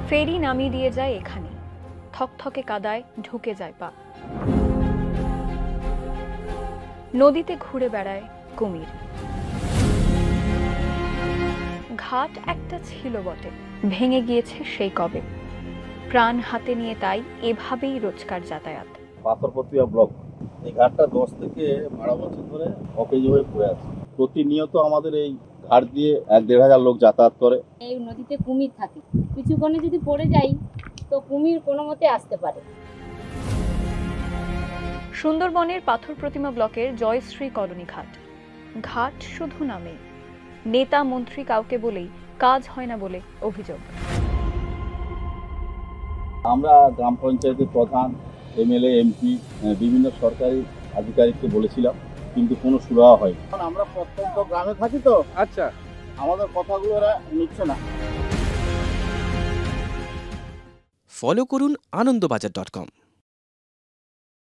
ফেরি নামিয়ে দিয়ে যায় এখানে, থকথকে কাদায় ঢুকে যায় পা। নদীতে ঘুরে বেড়ায় কুমির। ঘাট একটা ছিল বটে, ভেঙে গিয়েছে সেই কবে। প্রাণ হাতে নিয়ে তাই এভাবেই রোজকার যাতায়াত। পাথরপত্রিয়া ব্লক, এই ঘাটটা 10 থেকে 12 বছর ধরে অকেজ হয়ে পড়ে আছে। প্রতিনিয়ত আমাদের এই ঘাট দিয়ে 1-1.5 হাজার লোক যাতায়াত করে। এই নদীতে কুমির থাকে, কিছুক্ষণে যদি পড়ে যাই তো কুমির কোনো মতে আসতে পারে। সুন্দরবনের পাথর প্রতিমা ব্লকের জয়শ্রী কলোনি ঘাট। ঘাট শুধু নামে, নেতা মন্ত্রী কাউকে বলেই কাজ হয় না বলে অভিযোগ। আমরা গ্রাম পঞ্চায়েতের প্রধান, এমএলএ, এমপি, বিভিন্ন সরকারি আধিকারিককে বলেছিলাম, কিন্তু কোনো সুরাহা হয়নি। আমরা প্রত্যন্ত গ্রামে থাকি তো, আচ্ছা, আমাদের কথাগুলো ওরা নিচ্ছে না। ফলো করুন আনন্দবাজার.com।